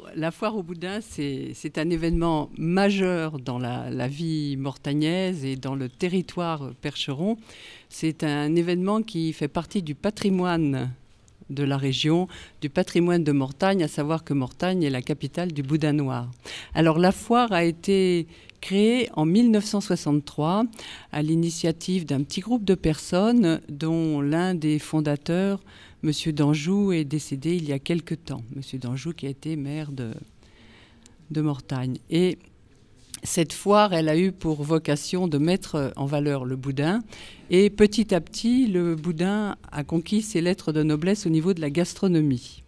Alors, la foire au boudin, c'est un événement majeur dans la vie mortagnaise et dans le territoire percheron. C'est un événement qui fait partie du patrimoine de la région, du patrimoine de Mortagne, à savoir que Mortagne est la capitale du boudin noir. Alors, la foire a été créée en 1963 à l'initiative d'un petit groupe de personnes dont l'un des fondateurs, Monsieur d'Anjou, est décédé il y a quelque temps. Monsieur d'Anjou qui a été maire de Mortagne. Et cette foire, elle a eu pour vocation de mettre en valeur le boudin. Et petit à petit, le boudin a conquis ses lettres de noblesse au niveau de la gastronomie.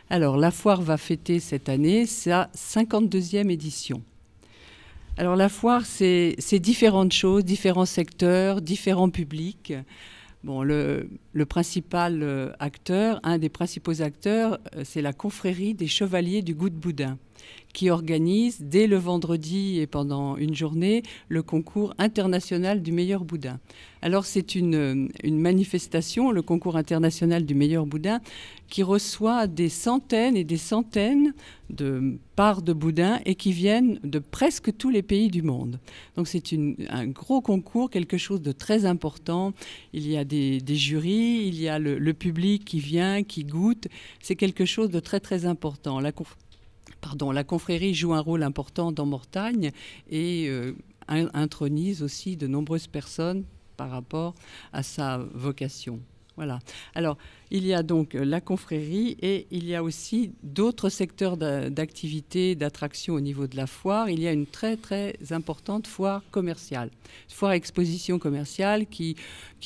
Alors, la foire va fêter cette année sa 52e édition. Alors, la foire, c'est différentes choses, différents secteurs, différents publics. Bon, le principal acteur, un des principaux acteurs, c'est la confrérie des chevaliers du goût de boudin, qui organise dès le vendredi et pendant une journée le concours international du meilleur boudin. Alors c'est une manifestation, le concours international du meilleur boudin, qui reçoit des centaines et des centaines de parts de boudin et qui viennent de presque tous les pays du monde. Donc c'est un gros concours, quelque chose de très important. Il y a des jurys, il y a le public qui vient, qui goûte. C'est quelque chose de très très important. La confrérie joue un rôle important dans Mortagne et intronise aussi de nombreuses personnes par rapport à sa vocation. Voilà. Alors, il y a donc la confrérie et il y a aussi d'autres secteurs d'activité, d'attraction au niveau de la foire. Il y a une très, très importante foire commerciale, foire exposition commerciale qui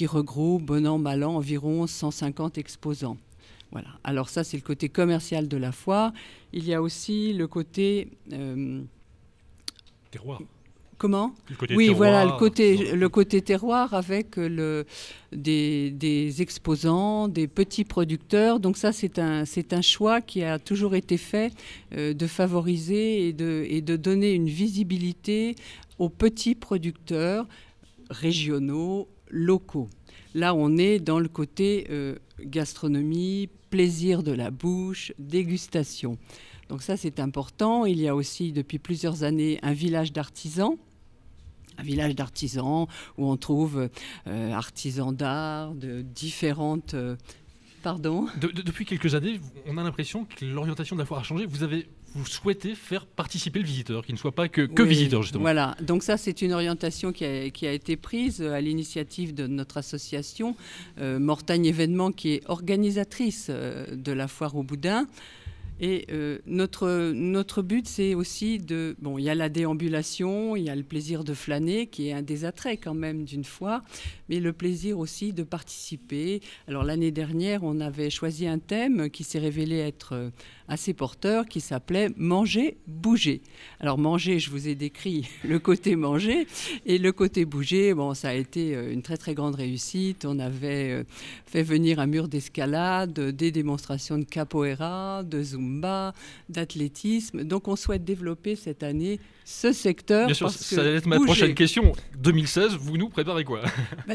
regroupe, bon an, mal an, environ 150 exposants. Voilà. Alors ça, c'est le côté commercial de la foire. Il y a aussi le côté... terroir. Comment ? Oui, terroir, voilà, le côté terroir avec des exposants, des petits producteurs. Donc ça, c'est un choix qui a toujours été fait de favoriser et de donner une visibilité aux petits producteurs régionaux, locaux. Là, on est dans le côté gastronomie, plaisir de la bouche, dégustation. Donc ça, c'est important. Il y a aussi, depuis plusieurs années, un village d'artisans où on trouve artisans d'art, de différentes... Pardon ? Depuis quelques années, on a l'impression que l'orientation de la foire a changé. Vous souhaitez faire participer le visiteur, qu'il ne soit pas que visiteur, justement. Voilà, donc ça c'est une orientation qui a été prise à l'initiative de notre association Mortagne Événements, qui est organisatrice de la foire au boudin. Et notre but, c'est aussi il y a la déambulation, il y a le plaisir de flâner, qui est un des attraits quand même d'une foire, mais le plaisir aussi de participer. Alors l'année dernière, on avait choisi un thème qui s'est révélé être assez porteur, qui s'appelait « Manger, bouger ». Alors manger, je vous ai décrit le côté manger, et le côté bouger, ça a été une très très grande réussite. On avait fait venir un mur d'escalade, des démonstrations de capoeira, de zumba, d'athlétisme. Donc on souhaite développer cette année ce secteur. Bien sûr, ça va être ma prochaine question. 2016, vous nous préparez quoi ?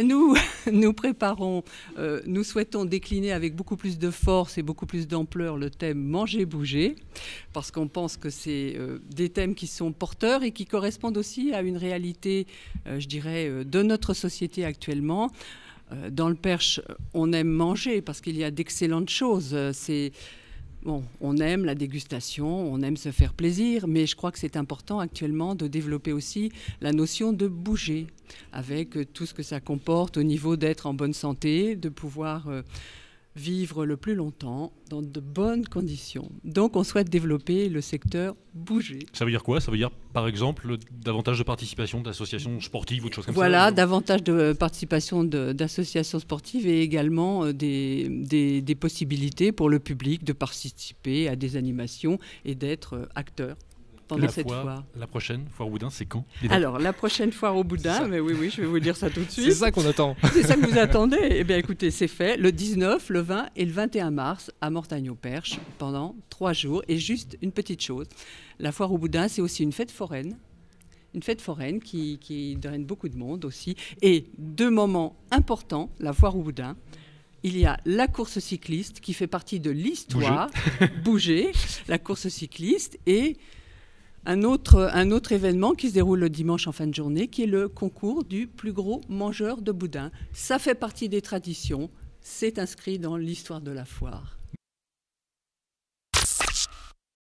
Nous préparons, nous souhaitons décliner avec beaucoup plus de force et beaucoup plus d'ampleur le thème manger, bouger, parce qu'on pense que c'est des thèmes qui sont porteurs et qui correspondent aussi à une réalité, je dirais, de notre société actuellement. Dans le Perche, on aime manger parce qu'il y a d'excellentes choses. On aime la dégustation, on aime se faire plaisir, mais je crois que c'est important actuellement de développer aussi la notion de bouger, avec tout ce que ça comporte au niveau d'être en bonne santé, de pouvoir vivre le plus longtemps dans de bonnes conditions. Donc on souhaite développer le secteur bouger. Ça veut dire quoi ? Ça veut dire par exemple davantage de participation d'associations sportives ou de choses comme ça ? Voilà, davantage de participation d'associations sportives et également des possibilités pour le public de participer à des animations et d'être acteur. La prochaine foire au boudin, c'est quand ? Alors, la prochaine foire au boudin, mais oui, je vais vous dire ça tout de suite. C'est ça qu'on attend. C'est ça que vous attendez ? Eh bien, écoutez, c'est fait. Le 19, le 20 et le 21 mars à Mortagne-au-Perche pendant 3 jours. Et juste une petite chose, la foire au boudin, c'est aussi une fête foraine. Une fête foraine qui draine beaucoup de monde aussi. Et 2 moments importants, la foire au boudin il y a la course cycliste qui fait partie de l'histoire, Bouger, la course cycliste, et un autre événement qui se déroule le dimanche en fin de journée, qui est le concours du plus gros mangeur de boudin. Ça fait partie des traditions, c'est inscrit dans l'histoire de la foire.